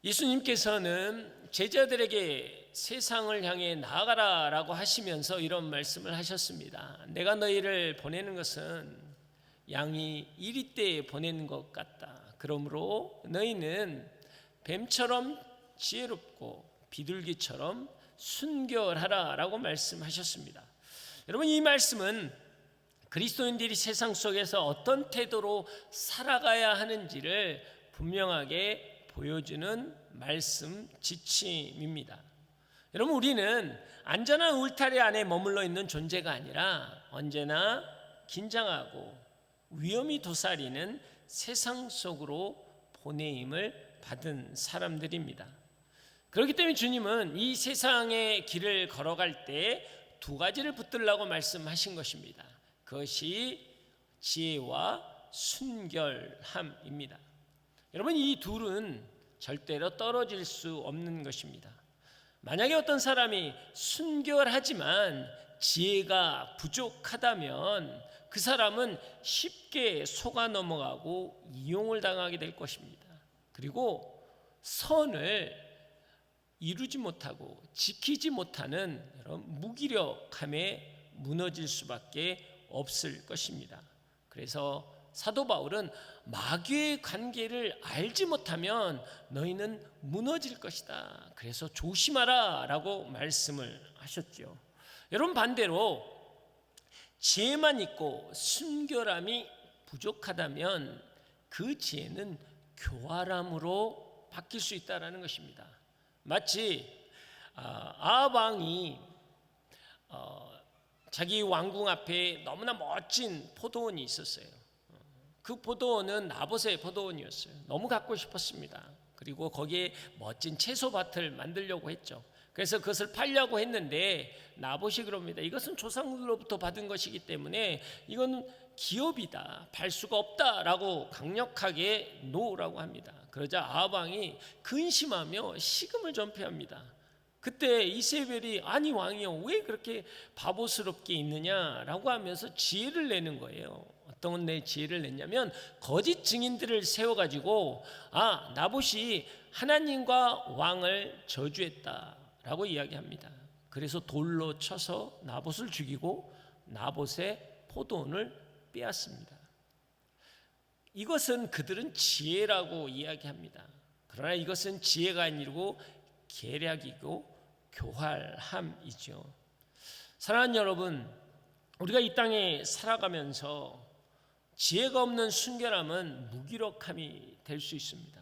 예수님께서는 제자들에게 세상을 향해 나아가라라고 하시면서 이런 말씀을 하셨습니다. 내가 너희를 보내는 것은 양이 이리떼에 보내는 것 같다. 그러므로 너희는 뱀처럼 지혜롭고 비둘기처럼 순결하라라고 말씀하셨습니다. 여러분, 이 말씀은 그리스도인들이 세상 속에서 어떤 태도로 살아가야 하는지를 분명하게 보여주는 말씀 지침입니다. 여러분, 우리는 안전한 울타리 안에 머물러 있는 존재가 아니라 언제나 긴장하고 위험이 도사리는 세상 속으로 보내임을 받은 사람들입니다. 그렇기 때문에 주님은 이 세상의 길을 걸어갈 때 두 가지를 붙들라고 말씀하신 것입니다. 그것이 지혜와 순결함입니다. 여러분, 이 둘은 절대로 떨어질 수 없는 것입니다. 만약에 어떤 사람이 순결하지만 지혜가 부족하다면 그 사람은 쉽게 속아 넘어가고 이용을 당하게 될 것입니다. 그리고 선을 이루지 못하고 지키지 못하는 무기력함에 무너질 수밖에 없을 것입니다. 그래서 사도 바울은 마귀의 관계를 알지 못하면 너희는 무너질 것이다. 그래서 조심하라 라고 말씀을 하셨죠. 여러분, 반대로 지혜만 있고 순결함이 부족하다면 그 지혜는 교활함으로 바뀔 수 있다는 것입니다. 마치 아합 왕이 자기 왕궁 앞에 너무나 멋진 포도원이 있었어요. 그 포도원은 나봇의 포도원이었어요. 너무 갖고 싶었습니다. 그리고 거기에 멋진 채소밭을 만들려고 했죠. 그래서 그것을 팔려고 했는데 나봇이 그럽니다. 이것은 조상들로부터 받은 것이기 때문에 이건 기업이다, 팔 수가 없다라고 강력하게 노라고 합니다. 그러자 아합 왕이 근심하며 식음을 전폐합니다. 그때 이세벨이 아니 왕이여 왜 그렇게 바보스럽게 있느냐라고 하면서 지혜를 내는 거예요. 어떤 내 지혜를 냈냐면 거짓 증인들을 세워가지고 나봇이 하나님과 왕을 저주했다라고 이야기합니다. 그래서 돌로 쳐서 나봇을 죽이고 나봇의 포도원을 빼앗습니다. 이것은 그들은 지혜라고 이야기합니다. 그러나 이것은 지혜가 아니고 계략이고 교활함이죠. 사랑하는 여러분, 우리가 이 땅에 살아가면서 지혜가 없는 순결함은 무기력함이 될 수 있습니다.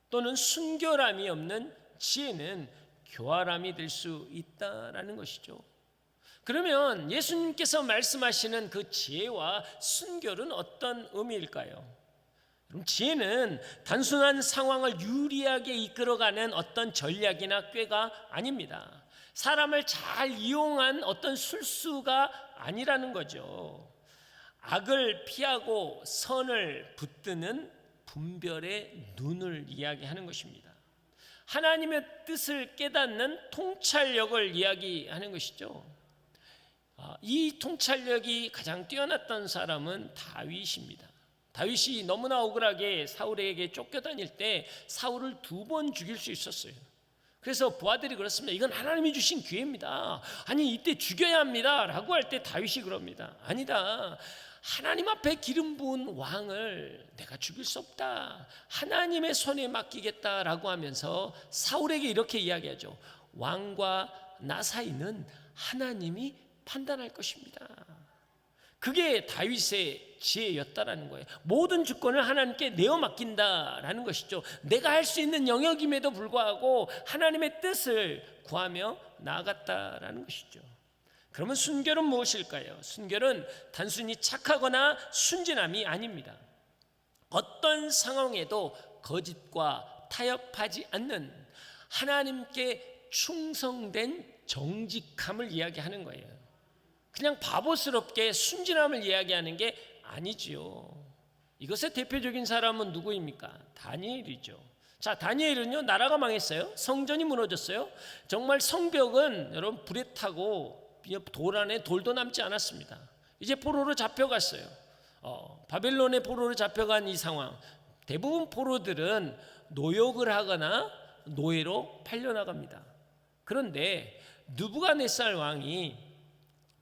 또는 순결함이 없는 지혜는 교활함이 될 수 있다라는 것이죠. 그러면 예수님께서 말씀하시는 그 지혜와 순결은 어떤 의미일까요? 지혜는 단순한 상황을 유리하게 이끌어가는 어떤 전략이나 꾀가 아닙니다. 사람을 잘 이용한 어떤 술수가 아니라는 거죠. 악을 피하고 선을 붙드는 분별의 눈을 이야기하는 것입니다. 하나님의 뜻을 깨닫는 통찰력을 이야기하는 것이죠. 이 통찰력이 가장 뛰어났던 사람은 다윗입니다. 다윗이 너무나 억울하게 사울에게 쫓겨다닐 때 사울을 2번 죽일 수 있었어요. 그래서 부하들이 그렇습니다. 이건 하나님이 주신 기회입니다. 아니 이때 죽여야 합니다 라고 할 때 다윗이 그럽니다. 아니다, 하나님 앞에 기름 부은 왕을 내가 죽일 수 없다, 하나님의 손에 맡기겠다라고 하면서 사울에게 이렇게 이야기하죠. 왕과 나 사이는 하나님이 판단할 것입니다. 그게 다윗의 지혜였다라는 거예요. 모든 주권을 하나님께 내어 맡긴다라는 것이죠. 내가 할 수 있는 영역임에도 불구하고 하나님의 뜻을 구하며 나아갔다라는 것이죠. 그러면 순결은 무엇일까요? 순결은 단순히 착하거나 순진함이 아닙니다. 어떤 상황에도 거짓과 타협하지 않는 하나님께 충성된 정직함을 이야기하는 거예요. 그냥 바보스럽게 순진함을 이야기하는 게 아니지요. 이것의 대표적인 사람은 누구입니까? 다니엘이죠. 자, 다니엘은요, 나라가 망했어요. 성전이 무너졌어요. 정말 성벽은 여러분 불에 타고 돌 안에 돌도 남지 않았습니다. 이제 포로로 잡혀갔어요. 바벨론의 포로로 잡혀간 이 상황. 대부분 포로들은 노역을 하거나 노예로 팔려나갑니다. 그런데 느부갓네살 왕이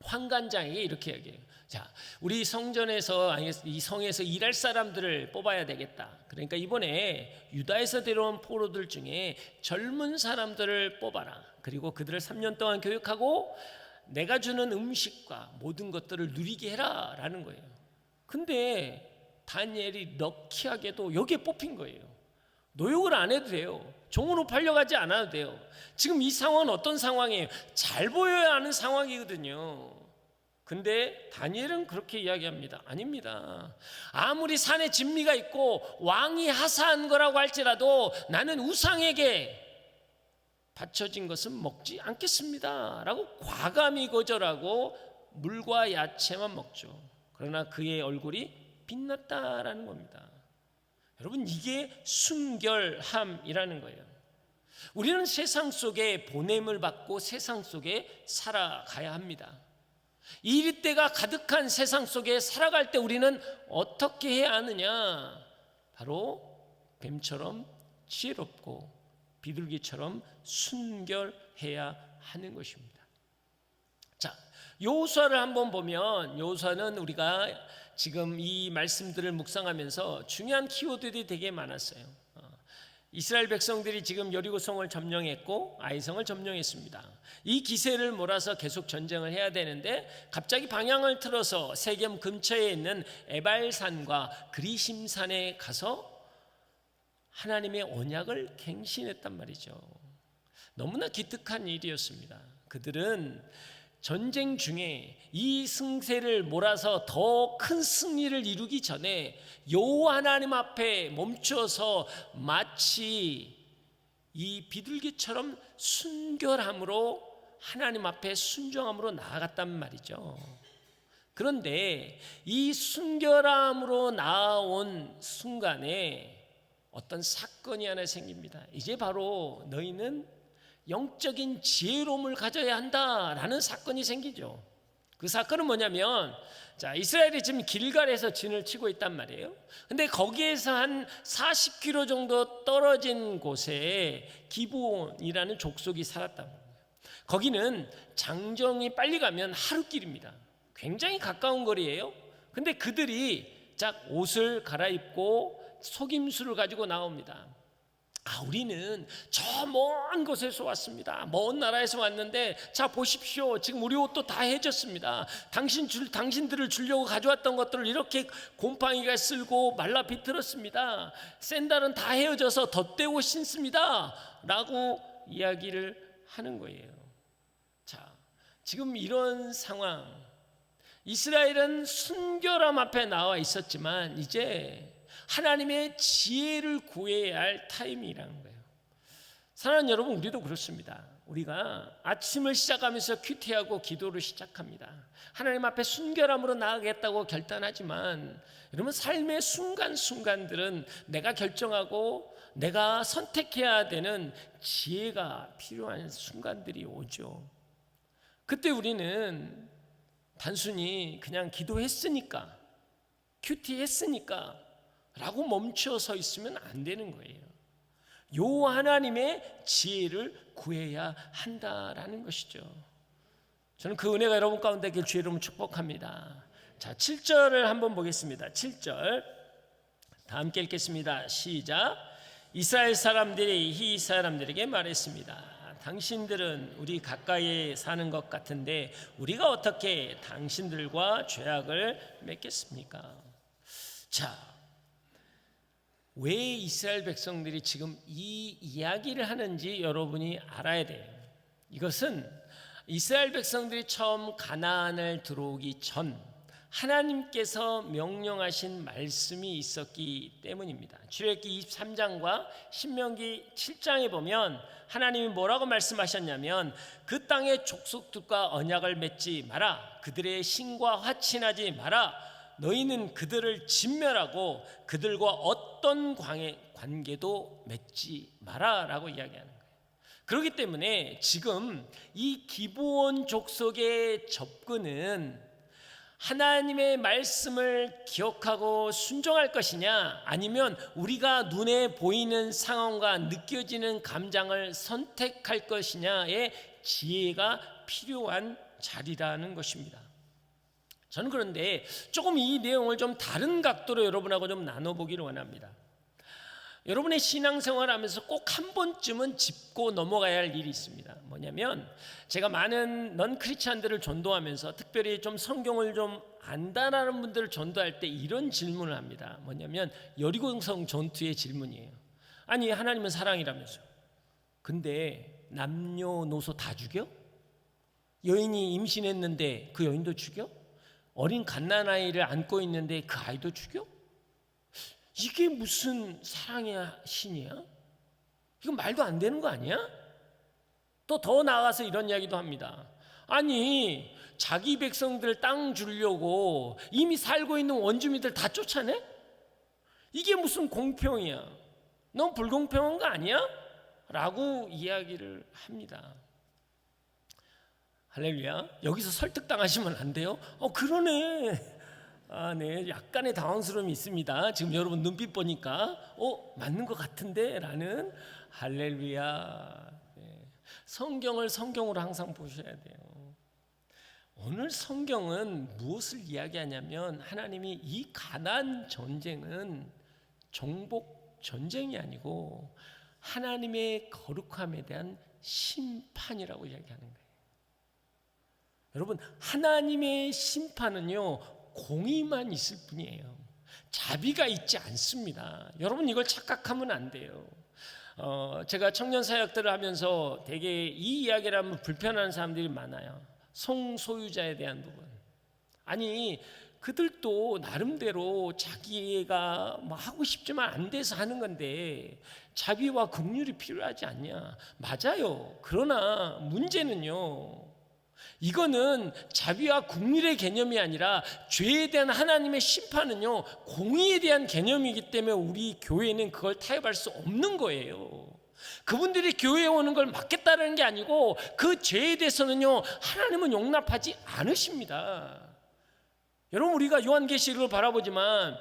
환관장에게 이렇게 얘기해요. 자, 우리 성전에서, 이 성에서 일할 사람들을 뽑아야 되겠다. 그러니까 이번에 유다에서 데려온 포로들 중에 젊은 사람들을 뽑아라. 그리고 그들을 3년 동안 교육하고 내가 주는 음식과 모든 것들을 누리게 해라 라는 거예요. 근데 다니엘이 럭키하게도 여기에 뽑힌 거예요. 노역을 안 해도 돼요. 종으로 팔려가지 않아도 돼요. 지금 이 상황은 어떤 상황이에요? 잘 보여야 하는 상황이거든요. 근데 다니엘은 그렇게 이야기합니다. 아닙니다. 아무리 산에 진미가 있고 왕이 하사한 거라고 할지라도 나는 우상에게 바쳐진 것은 먹지 않겠습니다 라고 과감히 거절하고 물과 야채만 먹죠. 그러나 그의 얼굴이 빛났다라는 겁니다. 여러분, 이게 순결함이라는 거예요. 우리는 세상 속에 보냄을 받고 세상 속에 살아가야 합니다. 이리때가 가득한 세상 속에 살아갈 때 우리는 어떻게 해야 하느냐? 바로 뱀처럼 지혜롭고 비둘기처럼 순결해야 하는 것입니다. 자, 여호수아를 한번 보면, 여호수아는 우리가 지금 이 말씀들을 묵상하면서 중요한 키워드들이 되게 많았어요. 이스라엘 백성들이 지금 여리고성을 점령했고 아이성을 점령했습니다. 이 기세를 몰아서 계속 전쟁을 해야 되는데 갑자기 방향을 틀어서 세겜 근처에 있는 에발산과 그리심산에 가서 하나님의 언약을 갱신했단 말이죠. 너무나 기특한 일이었습니다. 그들은 전쟁 중에 이 승세를 몰아서 더 큰 승리를 이루기 전에 여호와 하나님 앞에 멈춰서 마치 이 비둘기처럼 순결함으로 하나님 앞에 순종함으로 나아갔단 말이죠. 그런데 이 순결함으로 나아온 순간에 어떤 사건이 하나 생깁니다. 이제 바로 너희는 영적인 지혜로움을 가져야 한다라는 사건이 생기죠. 그 사건은 뭐냐면, 자, 이스라엘이 지금 길갈에서 진을 치고 있단 말이에요. 근데 거기에서 한 40km 정도 떨어진 곳에 기브온이라는 족속이 살았다고. 거기는 장정이 빨리 가면 하루길입니다. 굉장히 가까운 거리예요. 근데 그들이 짝 옷을 갈아입고 속임수를 가지고 나옵니다. 우리는 저 먼 곳에서 왔습니다. 먼 나라에서 왔는데, 자 보십시오. 지금 우리 옷도 다 해졌습니다. 당신들을 주려고 가져왔던 것들을 이렇게 곰팡이가 쓸고 말라 비틀었습니다. 샌들은 다 헤어져서 덧대고 신습니다 라고 이야기를 하는 거예요. 자, 지금 이런 상황, 이스라엘은 순결함 앞에 나와 있었지만 이제 하나님의 지혜를 구해야 할 타임이라는 거예요. 사랑하는 여러분, 우리도 그렇습니다. 우리가 아침을 시작하면서 큐티하고 기도를 시작합니다. 하나님 앞에 순결함으로 나아가겠다고 결단하지만, 여러분, 삶의 순간순간들은 내가 결정하고 내가 선택해야 되는 지혜가 필요한 순간들이 오죠. 그때 우리는 단순히 그냥 기도했으니까, 큐티했으니까 라고 멈춰 서 있으면 안 되는 거예요. 여호와 하나님의 지혜를 구해야 한다라는 것이죠. 저는 그 은혜가 여러분 가운데 있길 주의 이름으로 축복합니다. 자, 7절을 한번 보겠습니다. 7절 다 함께 읽겠습니다. 시작. 이스라엘 사람들이 이 사람들에게 말했습니다. 당신들은 우리 가까이에 사는 것 같은데 우리가 어떻게 당신들과 죄악을 맺겠습니까? 자, 왜 이스라엘 백성들이 지금 이 이야기를 하는지 여러분이 알아야 돼요. 이것은 이스라엘 백성들이 처음 가나안을 들어오기 전 하나님께서 명령하신 말씀이 있었기 때문입니다. 출애굽기 23장과 신명기 7장에 보면 하나님이 뭐라고 말씀하셨냐면, 그 땅의 족속들과 언약을 맺지 마라. 그들의 신과 화친하지 마라. 너희는 그들을 진멸하고 그들과 어떤 관계도 맺지 마라 라고 이야기하는 거예요. 그렇기 때문에 지금 이 기브온 족속의 접근은 하나님의 말씀을 기억하고 순종할 것이냐, 아니면 우리가 눈에 보이는 상황과 느껴지는 감정을 선택할 것이냐의 지혜가 필요한 자리라는 것입니다. 저는 그런데 조금 이 내용을 좀 다른 각도로 여러분하고 좀 나눠보기를 원합니다. 여러분의 신앙생활 하면서 꼭 한 번쯤은 짚고 넘어가야 할 일이 있습니다. 뭐냐면, 제가 많은 넌 크리스찬들을 전도하면서 특별히 좀 성경을 좀 안다라는 분들을 전도할 때 이런 질문을 합니다. 뭐냐면 여리고성 전투의 질문이에요. 아니, 하나님은 사랑이라면서, 근데 남녀노소 다 죽여? 여인이 임신했는데 그 여인도 죽여? 어린 갓난아이를 안고 있는데 그 아이도 죽여? 이게 무슨 사랑의 신이야? 이건 말도 안 되는 거 아니야? 또 더 나아가서 이런 이야기도 합니다. 아니, 자기 백성들 땅 주려고 이미 살고 있는 원주민들 다 쫓아내? 이게 무슨 공평이야? 너무 불공평한 거 아니야? 라고 이야기를 합니다. 할렐루야. 여기서 설득당하시면 안 돼요. 그러네. 네, 약간의 당황스러움이 있습니다. 지금 여러분 눈빛 보니까 맞는 것 같은데 라는. 할렐루야. 네. 성경을 성경으로 항상 보셔야 돼요. 오늘 성경은 무엇을 이야기하냐면, 하나님이 이 가나안 전쟁은 정복 전쟁이 아니고 하나님의 거룩함에 대한 심판이라고 이야기하는 거예요. 여러분, 하나님의 심판은요, 공의만 있을 뿐이에요. 자비가 있지 않습니다. 여러분, 이걸 착각하면 안 돼요. 제가 청년 사역들을 하면서 되게 이 이야기를 하면 불편한 사람들이 많아요. 성소유자에 대한 부분. 아니, 그들도 나름대로 자기가 뭐 하고 싶지만 안 돼서 하는 건데 자비와 긍휼이 필요하지 않냐? 맞아요. 그러나 문제는요, 이거는 자비와 긍휼의 개념이 아니라 죄에 대한 하나님의 심판은요, 공의에 대한 개념이기 때문에 우리 교회는 그걸 타협할 수 없는 거예요. 그분들이 교회에 오는 걸 막겠다는 게 아니고, 그 죄에 대해서는요, 하나님은 용납하지 않으십니다. 여러분, 우리가 요한계시록을 바라보지만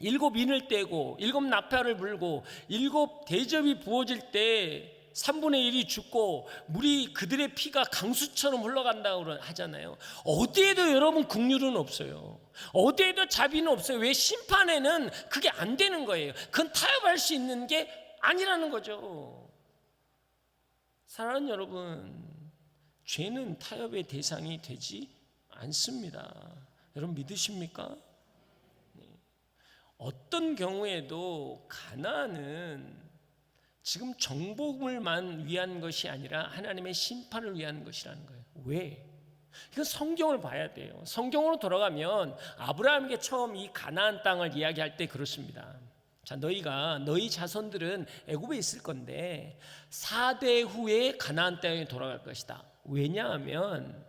7 인을 떼고 7 나팔을 불고 7 대접이 부어질 때 3분의 1이 죽고 물이 그들의 피가 강수처럼 흘러간다고 하잖아요. 어디에도 여러분 긍휼은 없어요. 어디에도 자비는 없어요. 왜? 심판에는 그게 안 되는 거예요. 그건 타협할 수 있는 게 아니라는 거죠. 사랑하는 여러분, 죄는 타협의 대상이 되지 않습니다. 여러분 믿으십니까? 어떤 경우에도 가나안은 지금 정복을만 위한 것이 아니라 하나님의 심판을 위한 것이라는 거예요. 왜? 이건 성경을 봐야 돼요. 성경으로 돌아가면 아브라함에게 처음 이 가나안 땅을 이야기할 때 그렇습니다. 자, 너희 자손들은 애굽에 있을 건데 4대 후에 가나안 땅에 돌아갈 것이다. 왜냐하면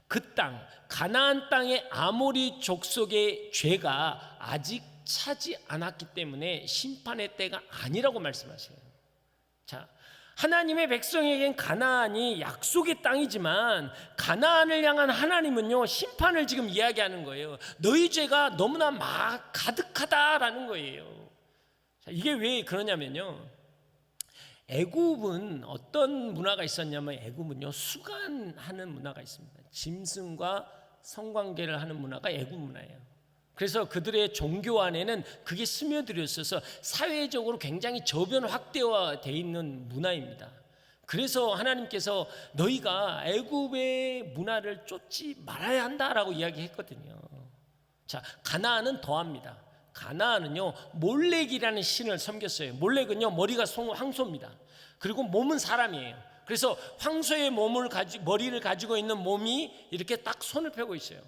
그 땅, 가나안 땅의 아모리 족속의 죄가 아직 차지 않았기 때문에 심판의 때가 아니라고 말씀하세요. 자, 하나님의 백성에겐 가나안이 약속의 땅이지만 가나안을 향한 하나님은요, 심판을 지금 이야기하는 거예요. 너희 죄가 너무나 가득하다라는 거예요. 자, 이게 왜 그러냐면요, 애굽은 어떤 문화가 있었냐면, 애굽은요, 수간하는 문화가 있습니다. 짐승과 성관계를 하는 문화가 애굽 문화예요. 그래서 그들의 종교 안에는 그게 스며들어 있어서 사회적으로 굉장히 저변 확대화되어 있는 문화입니다. 그래서 하나님께서 너희가 애굽의 문화를 쫓지 말아야 한다라고 이야기했거든요. 자, 가나안은 더합니다. 가나안은요, 몰렉이라는 신을 섬겼어요. 몰렉은요, 머리가 황소입니다. 그리고 몸은 사람이에요. 그래서 황소의 머리를 가지고 있는 몸이 이렇게 딱 손을 펴고 있어요.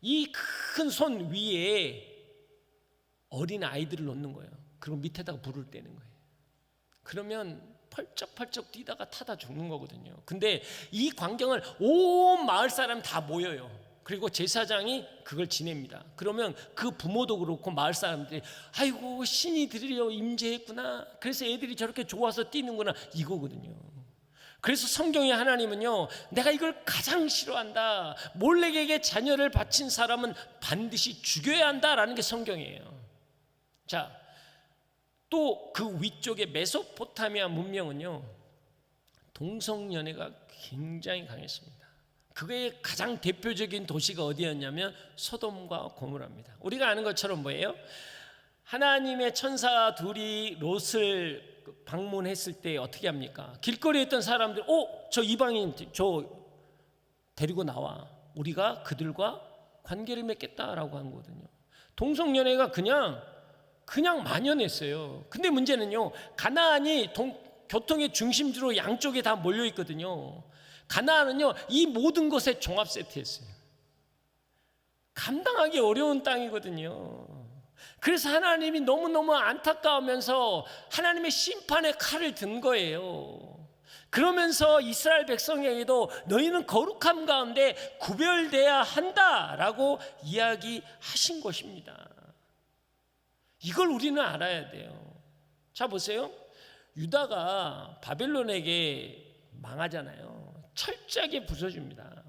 이 큰 손 위에 어린 아이들을 놓는 거예요. 그리고 밑에다가 불을 떼는 거예요. 그러면 펄쩍펄쩍 뛰다가 타다 죽는 거거든요. 근데 이 광경을 온 마을 사람 다 모여요. 그리고 제사장이 그걸 지냅니다. 그러면 그 부모도 그렇고 마을 사람들이 아이고, 신이 드디어 임재했구나, 그래서 애들이 저렇게 좋아서 뛰는구나, 이거거든요. 그래서 성경의 하나님은요, 내가 이걸 가장 싫어한다. 몰렉에게 자녀를 바친 사람은 반드시 죽여야 한다라는 게 성경이에요. 자, 또 그 위쪽에 메소포타미아 문명은요, 동성연애가 굉장히 강했습니다. 그게 가장 대표적인 도시가 어디였냐면 소돔과 고모라입니다. 우리가 아는 것처럼 뭐예요? 하나님의 천사 둘이 롯을 방문했을 때 어떻게 합니까? 길거리에 있던 사람들, 저 이방인 저 데리고 나와, 우리가 그들과 관계를 맺겠다라고 한 거거든요. 동성연애가 그냥 만연했어요. 근데 문제는요, 가나안이 교통의 중심지로 양쪽에 다 몰려 있거든요. 가나안은요, 이 모든 것의 종합 세트였어요. 감당하기 어려운 땅이거든요. 그래서 하나님이 너무너무 안타까우면서 하나님의 심판의 칼을 든 거예요. 그러면서 이스라엘 백성에게도 너희는 거룩함 가운데 구별돼야 한다라고 이야기하신 것입니다. 이걸 우리는 알아야 돼요. 자, 보세요. 유다가 바벨론에게 망하잖아요. 철저하게 부서집니다.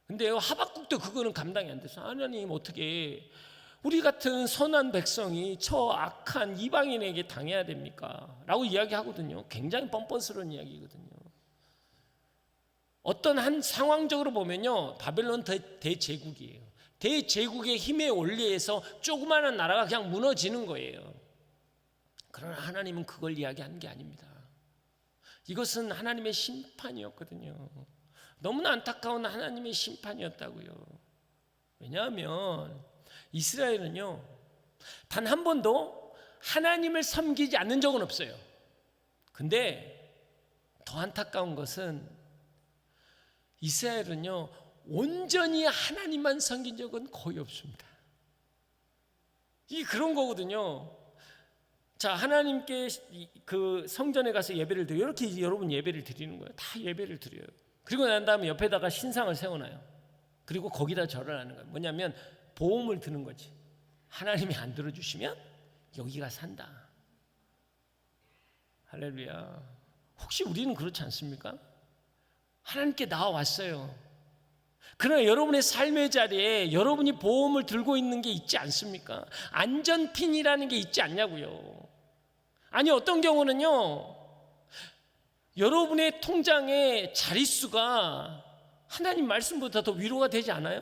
근데요, 하박국도 그거는 감당이 안 돼서, 하나님 어떻게 우리 같은 선한 백성이 저 악한 이방인에게 당해야 됩니까? 라고 이야기하거든요. 굉장히 뻔뻔스러운 이야기거든요. 어떤 한 상황적으로 보면요, 바벨론 대제국이에요. 대제국의 힘에 올리에서 조그마한 나라가 그냥 무너지는 거예요. 그러나 하나님은 그걸 이야기하는 게 아닙니다. 이것은 하나님의 심판이었거든요. 너무나 안타까운 하나님의 심판이었다고요. 왜냐하면 이스라엘은요, 단 한 번도 하나님을 섬기지 않는 적은 없어요. 근데 더 안타까운 것은 이스라엘은요, 온전히 하나님만 섬긴 적은 거의 없습니다. 이게 그런 거거든요. 자, 하나님께 그 성전에 가서 예배를 드려요. 이렇게 여러분 예배를 드리는 거예요. 다 예배를 드려요. 그리고 난 다음에 옆에다가 신상을 세워놔요. 그리고 거기다 절을 하는 거예요. 뭐냐면 보험을 드는 거지. 하나님이 안 들어주시면 여기가 산다. 할렐루야. 혹시 우리는 그렇지 않습니까? 하나님께 나와왔어요. 그러나 여러분의 삶의 자리에 여러분이 보험을 들고 있는 게 있지 않습니까? 안전핀이라는 게 있지 않냐고요. 아니, 어떤 경우는요, 여러분의 통장의 자릿수가 하나님 말씀보다 더 위로가 되지 않아요?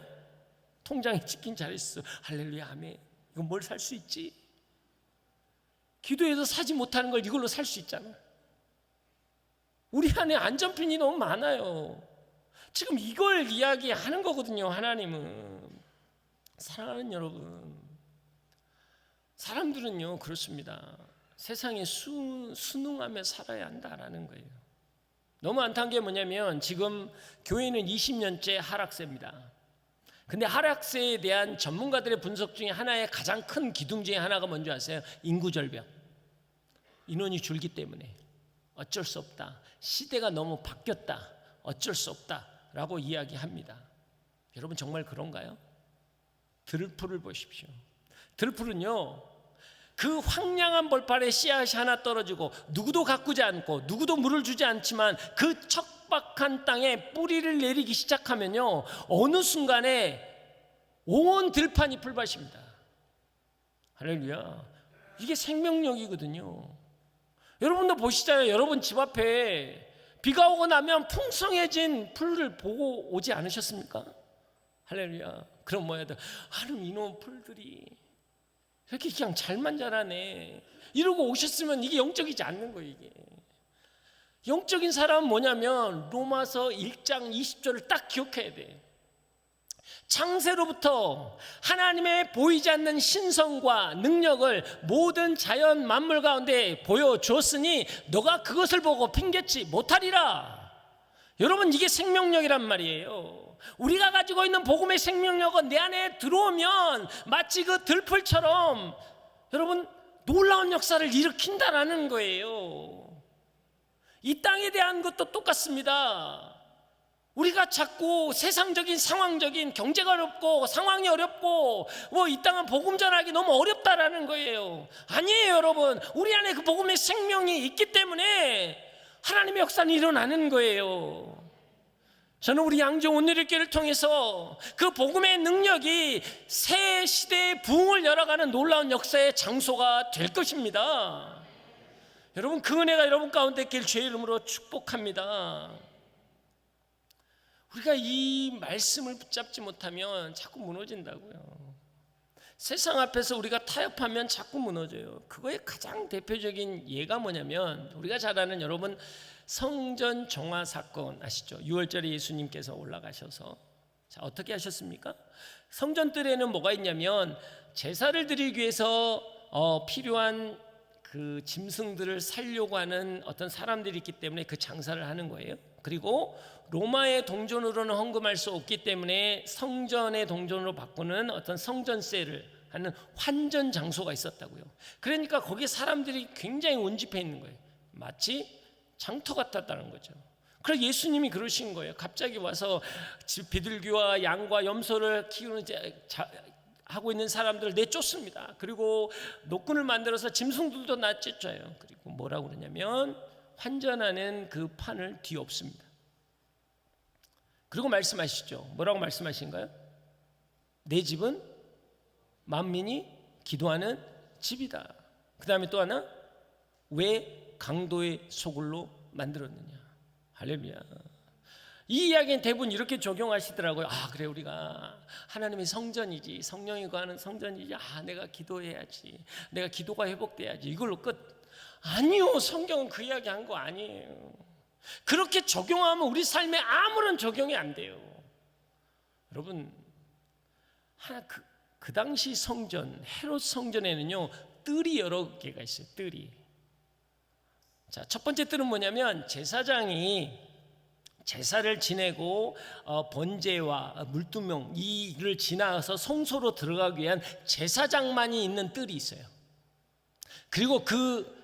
통장에 찍힌 자릿수, 할렐루야, 아멘. 이거 뭘 살 수 있지? 기도해서 사지 못하는 걸 이걸로 살 수 있잖아. 우리 안에 안전핀이 너무 많아요. 지금 이걸 이야기하는 거거든요. 하나님은. 사랑하는 여러분, 사람들은요 그렇습니다. 세상에 순응하며 살아야 한다라는 거예요. 너무 안타까운 게 뭐냐면 지금 교회는 20년째 하락세입니다. 근데 하락세에 대한 전문가들의 분석 중에 하나의 가장 큰 기둥 중에 하나가 뭔지 아세요? 인구 절벽. 인원이 줄기 때문에 어쩔 수 없다. 시대가 너무 바뀌었다. 어쩔 수 없다. 라고 이야기합니다. 여러분 정말 그런가요? 들풀을 보십시오. 들풀은요, 그 황량한 벌판에 씨앗이 하나 떨어지고 누구도 가꾸지 않고 누구도 물을 주지 않지만 그 척박한 땅에 뿌리를 내리기 시작하면요, 어느 순간에 온 들판이 풀밭입니다. 할렐루야. 이게 생명력이거든요. 여러분도 보시잖아요. 여러분 집 앞에 비가 오고 나면 풍성해진 풀을 보고 오지 않으셨습니까? 할렐루야. 그럼 뭐야? 하나님, 이놈 풀들이 이렇게 그냥 잘만 자라네, 이러고 오셨으면 이게 영적이지 않는 거예요. 이게 영적인 사람은 뭐냐면 로마서 1장 20절을 딱 기억해야 돼. 창세로부터 하나님의 보이지 않는 신성과 능력을 모든 자연 만물 가운데 보여주었으니 너가 그것을 보고 핑계치 못하리라. 여러분, 이게 생명력이란 말이에요. 우리가 가지고 있는 복음의 생명력은 내 안에 들어오면 마치 그 들풀처럼 여러분 놀라운 역사를 일으킨다라는 거예요. 이 땅에 대한 것도 똑같습니다. 우리가 자꾸 세상적인 상황적인 경제가 어렵고 상황이 어렵고 이 땅은 복음 전하기 너무 어렵다라는 거예요. 아니에요, 여러분. 우리 안에 그 복음의 생명이 있기 때문에 하나님의 역사는 일어나는 거예요. 저는 우리 양정 온누리교회를 통해서 그 복음의 능력이 새 시대의 부흥을 열어가는 놀라운 역사의 장소가 될 것입니다. 여러분, 그 은혜가 여러분 가운데 있길 주의 이름으로 축복합니다. 우리가 이 말씀을 붙잡지 못하면 자꾸 무너진다고요. 세상 앞에서 우리가 타협하면 자꾸 무너져요. 그거의 가장 대표적인 예가 뭐냐면, 우리가 잘 아는 여러분 성전 정화 사건 아시죠? 6월절에 예수님께서 올라가셔서 자, 어떻게 하셨습니까? 성전뜰에는 뭐가 있냐면 제사를 드리기 위해서 필요한 그 짐승들을 살려고 하는 어떤 사람들이 있기 때문에 그 장사를 하는 거예요. 그리고 로마의 동전으로는 헌금할 수 없기 때문에 성전의 동전으로 바꾸는 어떤 성전세를 하는 환전 장소가 있었다고요. 그러니까 거기에 사람들이 굉장히 운집해 있는 거예요. 마치 장터 같았다는 거죠. 그래서 예수님이 그러신 거예요. 갑자기 와서 비둘기와 양과 염소를 키우는 하고 있는 사람들을 내쫓습니다. 그리고 노끈을 만들어서 짐승들도 내쫓아요. 그리고 뭐라고 그러냐면 환전하는 그 판을 뒤엎습니다. 그리고 말씀하시죠. 뭐라고 말씀하신가요? 내 집은 만민이 기도하는 집이다. 그 다음에 또 하나, 왜 강도의 소굴로 만들었느냐. 할렐루야. 이 이야기는 대부분 이렇게 적용하시더라고요. 아, 그래, 우리가 하나님의 성전이지, 성령이 거하는 성전이지. 아, 내가 기도해야지, 내가 기도가 회복돼야지, 이걸로 끝. 아니요, 성경은 그 이야기 한 거 아니에요. 그렇게 적용하면 우리 삶에 아무런 적용이 안 돼요. 여러분, 그 당시 성전, 헤롯 성전에는요 뜰이 여러 개가 있어요. 뜰이. 자, 첫 번째 뜰은 뭐냐면 제사장이 제사를 지내고 번제와 물두명 이를 지나서 성소로 들어가기 위한 제사장만이 있는 뜰이 있어요. 그리고 그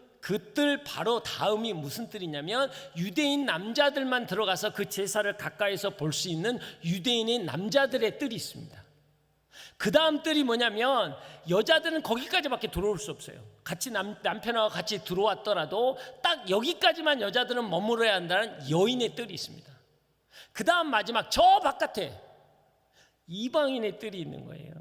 뜰 바로 다음이 무슨 뜰이냐면 유대인 남자들만 들어가서 그 제사를 가까이서 볼 수 있는 유대인의 남자들의 뜰이 있습니다. 그 다음 뜰이 뭐냐면 여자들은 거기까지밖에 들어올 수 없어요. 같이 남편하고 같이 들어왔더라도 딱 여기까지만 여자들은 머물러야 한다는 여인의 뜰이 있습니다. 그 다음 마지막 저 바깥에 이방인의 뜰이 있는 거예요.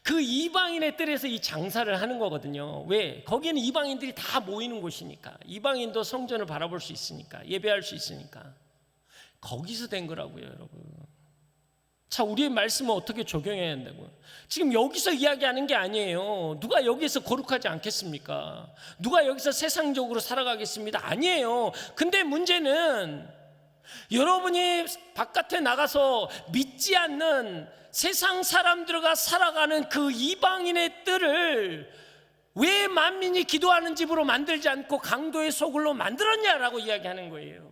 그 이방인의 뜰에서 이 장사를 하는 거거든요. 왜? 거기는 이방인들이 다 모이는 곳이니까, 이방인도 성전을 바라볼 수 있으니까, 예배할 수 있으니까. 거기서 된 거라고요, 여러분. 자, 우리의 말씀은 어떻게 적용해야 한다고요? 지금 여기서 이야기하는 게 아니에요. 누가 여기서 거룩하지 않겠습니까? 누가 여기서 세상적으로 살아가겠습니다? 아니에요. 근데 문제는 여러분이 바깥에 나가서 믿지 않는 세상 사람들과 살아가는 그 이방인의 뜰을 왜 만민이 기도하는 집으로 만들지 않고 강도의 소굴로 만들었냐라고 이야기하는 거예요.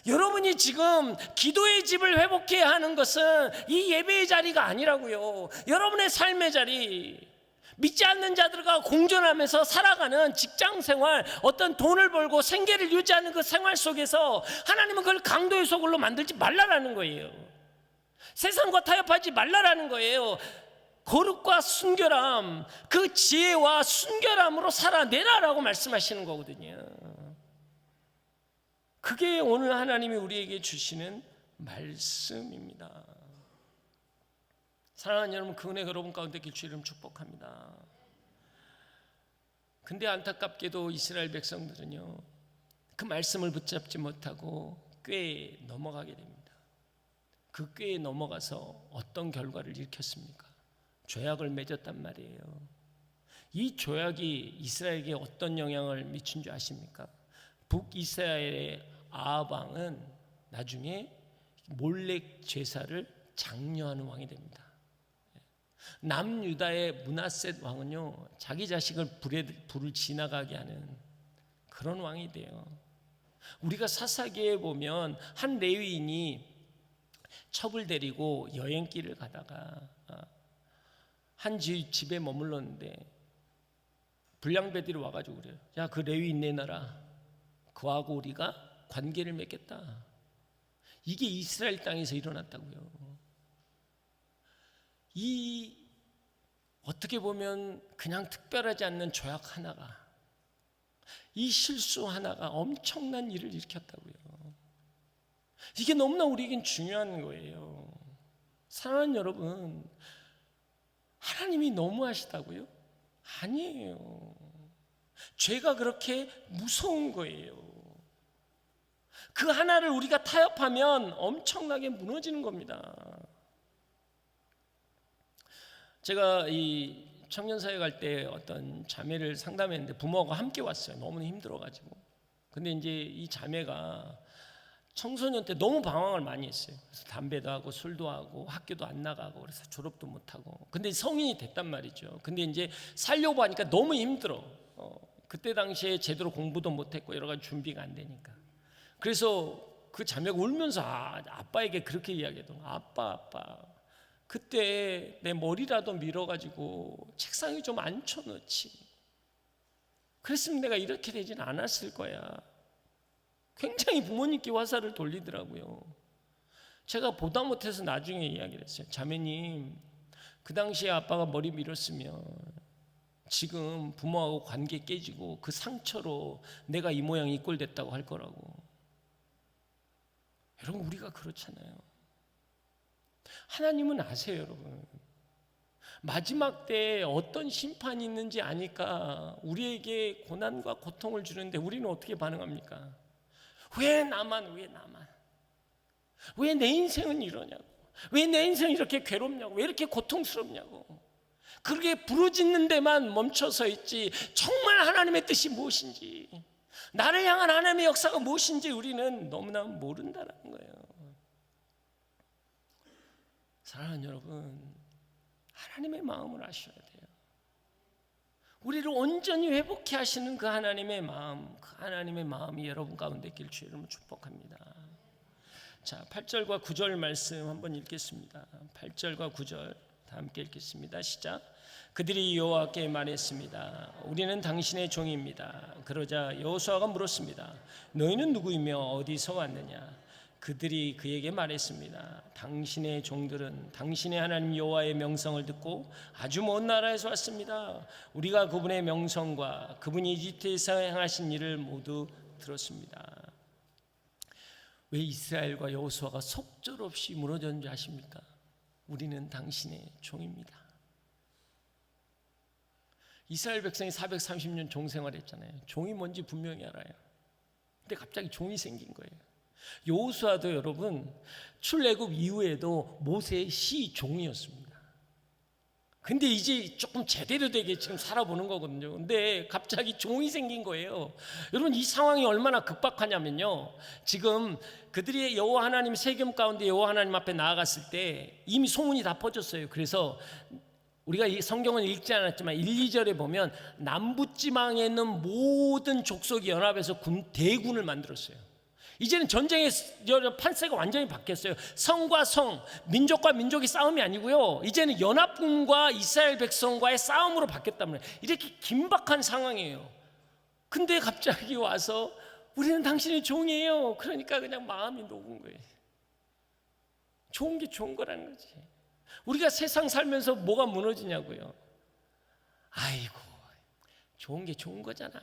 여러분이 지금 기도의 집을 회복해야 하는 것은 이 예배의 자리가 아니라고요. 여러분의 삶의 자리, 믿지 않는 자들과 공존하면서 살아가는 직장생활, 어떤 돈을 벌고 생계를 유지하는 그 생활 속에서 하나님은 그걸 강도의 소굴로 만들지 말라라는 거예요. 세상과 타협하지 말라라는 거예요. 거룩과 순결함, 그 지혜와 순결함으로 살아내라라고 말씀하시는 거거든요. 그게 오늘 하나님이 우리에게 주시는 말씀입니다. 사랑하는 여러분, 그 은혜 여러분 가운데 있길 주의 이름 축복합니다. 근데 안타깝게도 이스라엘 백성들은요 그 말씀을 붙잡지 못하고 꾀에 넘어가게 됩니다. 그 꾀에 넘어가서 어떤 결과를 일으켰습니까? 조약을 맺었단 말이에요. 이 조약이 이스라엘에게 어떤 영향을 미친 줄 아십니까? 북이스라엘의 아합 왕은 나중에 몰렉 제사를 장려하는 왕이 됩니다. 남유다의 므낫셋 왕은요 자기 자식을 불을 지나가게 하는 그런 왕이 돼요. 우리가 사사기에 보면 한 레위인이 첩을 데리고 여행길을 가다가 한 집에 머물렀는데 불량배들이 와가지고 그래요. 야, 그 레위인 내놔라. 그하고 우리가 관계를 맺겠다. 이게 이스라엘 땅에서 일어났다고요. 이 어떻게 보면 그냥 특별하지 않는 조약 하나가 이 실수 하나가 엄청난 일을 일으켰다고요. 이게 너무나 우리에겐 중요한 거예요. 사랑하는 여러분, 하나님이 너무하시다고요? 아니에요. 죄가 그렇게 무서운 거예요. 그 하나를 우리가 타협하면 엄청나게 무너지는 겁니다. 제가 이 청년사회 갈 때 어떤 자매를 상담했는데 부모가 함께 왔어요. 너무 힘들어가지고. 근데 이제 이 자매가 청소년 때 너무 방황을 많이 했어요. 그래서 담배도 하고 술도 하고 학교도 안 나가고 그래서 졸업도 못 하고. 근데 성인이 됐단 말이죠. 근데 이제 살려고 하니까 너무 힘들어. 그때 당시에 제대로 공부도 못 했고 여러 가지 준비가 안 되니까. 그래서 그 자매가 울면서 아빠에게 그렇게 이야기하더라고요. 아빠 그때 내 머리라도 밀어가지고 책상에 좀 앉혀놓지. 그랬으면 내가 이렇게 되진 않았을 거야. 굉장히 부모님께 화살을 돌리더라고요. 제가 보다 못해서 나중에 이야기를 했어요. 자매님, 그 당시에 아빠가 머리 밀었으면 지금 부모하고 관계 깨지고 그 상처로 내가 이 모양 이 꼴 됐다고 할 거라고. 여러분, 우리가 그렇잖아요. 하나님은 아세요, 여러분. 마지막 때에 어떤 심판이 있는지 아니까 우리에게 고난과 고통을 주는데 우리는 어떻게 반응합니까? 왜 나만? 왜 내 인생은 이러냐고? 왜 내 인생은 이렇게 괴롭냐고? 왜 이렇게 고통스럽냐고? 그렇게 부르짖는 데만 멈춰서 있지 정말 하나님의 뜻이 무엇인지, 나를 향한 하나님의 역사가 무엇인지 우리는 너무나 모른다는 거예요. 사랑하는 여러분, 하나님의 마음을 아셔야 돼요. 우리를 온전히 회복케 하시는 그 하나님의 마음, 그 하나님의 마음이 여러분 가운데 있길 주의 이름으로 축복합니다. 자, 8절과 9절 말씀 한번 읽겠습니다. 8절과 9절 다 함께 읽겠습니다. 시작. 그들이 여호와께 말했습니다. 우리는 당신의 종입니다. 그러자 여호수아가 물었습니다. 너희는 누구이며 어디서 왔느냐? 그들이 그에게 말했습니다. 당신의 종들은 당신의 하나님 여호와의 명성을 듣고 아주 먼 나라에서 왔습니다. 우리가 그분의 명성과 그분이 이집트에서 행하신 일을 모두 들었습니다. 왜 이스라엘과 여호수아가 속절없이 무너졌는지 아십니까? 우리는 당신의 종입니다. 이스라엘 백성이 430년 종생활했잖아요. 종이 뭔지 분명히 알아요. 근데 갑자기 종이 생긴 거예요. 여호수아도 여러분 출애굽 이후에도 모세의 시종이었습니다. 근데 이제 조금 제대로 되게 지금 살아보는 거거든요. 근데 갑자기 종이 생긴 거예요. 여러분, 이 상황이 얼마나 급박하냐면요, 지금 그들이 여호와 하나님 세겜 가운데 여호와 하나님 앞에 나아갔을 때 이미 소문이 다 퍼졌어요. 그래서 우리가 이 성경은 읽지 않았지만 1, 2절에 보면 남부지방에 있는 모든 족속이 연합해서 대군을 만들었어요. 이제는 전쟁의 판세가 완전히 바뀌었어요. 성과 성, 민족과 민족의 싸움이 아니고요, 이제는 연합군과 이스라엘 백성과의 싸움으로 바뀌었단 말이에요. 이렇게 긴박한 상황이에요. 근데 갑자기 와서 우리는 당신의 종이에요. 그러니까 그냥 마음이 녹은 거예요. 좋은 게 좋은 거라는 거지. 우리가 세상 살면서 뭐가 무너지냐고요. 아이고, 좋은 게 좋은 거잖아.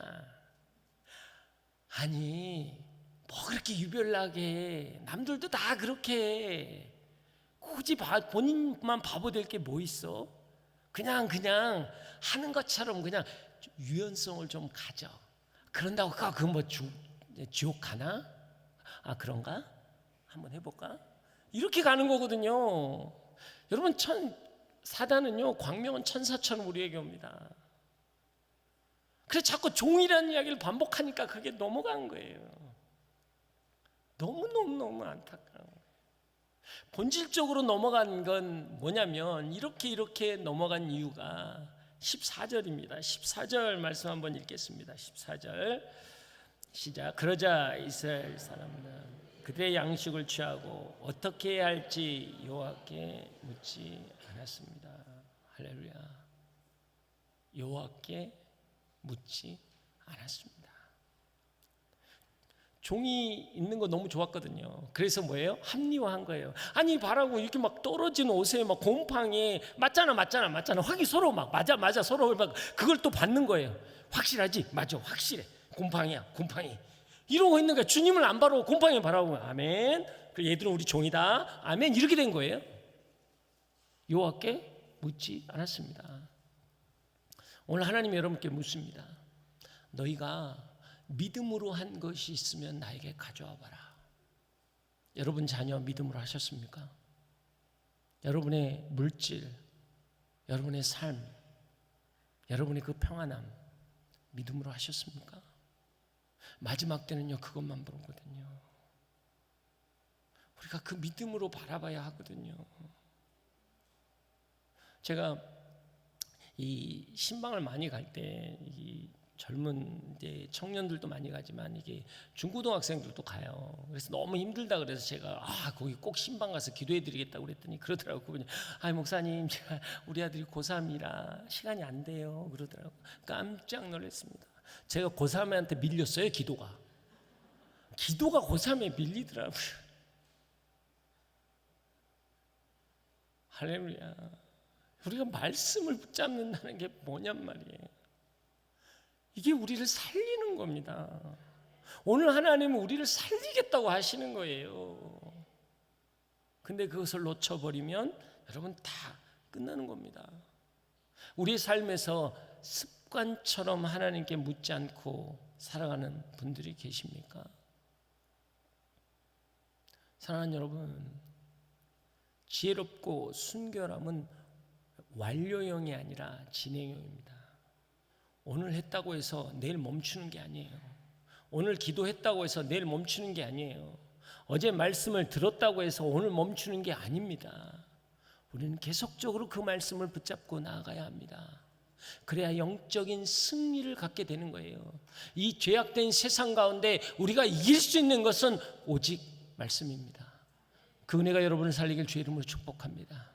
아니, 뭐 그렇게 유별나게 남들도 다 그렇게 굳이 본인만 바보 될 게 뭐 있어? 그냥 하는 것처럼 그냥 유연성을 좀 가져. 그런다고 그거 뭐 지옥 가나? 아, 그런가? 한번 해볼까? 이렇게 가는 거거든요. 여러분, 사단은요, 광명은 천사처럼 우리에게 옵니다. 그래서 자꾸 종이라는 이야기를 반복하니까 그게 넘어간 거예요. 너무 안타까워요. 본질적으로 넘어간 건 뭐냐면 이렇게 넘어간 이유가 14절입니다. 14절 말씀 한번 읽겠습니다. 14절 시작. 그러자 이스라엘 사람은 그들의 양식을 취하고 어떻게 해야 할지 여호와께 묻지 않았습니다. 할렐루야. 여호와께 묻지 않았습니다. 종이 있는 거 너무 좋았거든요. 그래서 뭐예요? 합리화한 거예요. 아니, 봐라고 이렇게 막 떨어진 옷에 막 곰팡이 맞잖아. 확이 서로 막 맞아 서로 막 그걸 또 받는 거예요. 확실하지? 맞아, 확실해. 곰팡이야, 곰팡이. 이러고 있는 거야. 주님을 안 바라고 곰팡이 바라보고 아멘. 그리고 얘들은 우리 종이다. 아멘. 이렇게 된 거예요. 여호와께 묻지 않았습니다. 오늘 하나님이 여러분께 묻습니다. 너희가 믿음으로 한 것이 있으면 나에게 가져와 봐라. 여러분 자녀 믿음으로 하셨습니까? 여러분의 물질, 여러분의 삶, 여러분의 그 평안함 믿음으로 하셨습니까? 마지막 때는요 그것만 보거든요. 우리가 그 믿음으로 바라봐야 하거든요. 제가 이 신방을 많이 갈 때 이 젊은 이제 청년들도 많이 가지만 이게 중고등학생들도 가요. 그래서 너무 힘들다 그래서 제가 거기 꼭 신방 가서 기도해드리겠다고 그랬더니 그러더라고요. 그분이 목사님 제가 우리 아들이 고3이라 시간이 안 돼요 그러더라고요. 깜짝 놀랐습니다. 제가 고3한테 밀렸어요. 기도가 고3에 밀리더라고요. 할렐루야. 우리가 말씀을 붙잡는다는 게 뭐냔 말이에요. 이게 우리를 살리는 겁니다. 오늘 하나님은 우리를 살리겠다고 하시는 거예요. 근데 그것을 놓쳐버리면 여러분 다 끝나는 겁니다. 우리 삶에서 습관처럼 하나님께 묻지 않고 살아가는 분들이 계십니까? 사랑하는 여러분, 지혜롭고 순결함은 완료형이 아니라 진행형입니다. 오늘 했다고 해서 내일 멈추는 게 아니에요. 오늘 기도했다고 해서 내일 멈추는 게 아니에요. 어제 말씀을 들었다고 해서 오늘 멈추는 게 아닙니다. 우리는 계속적으로 그 말씀을 붙잡고 나아가야 합니다. 그래야 영적인 승리를 갖게 되는 거예요. 이 죄악된 세상 가운데 우리가 이길 수 있는 것은 오직 말씀입니다. 그 은혜가 여러분을 살리길 주의 이름으로 축복합니다.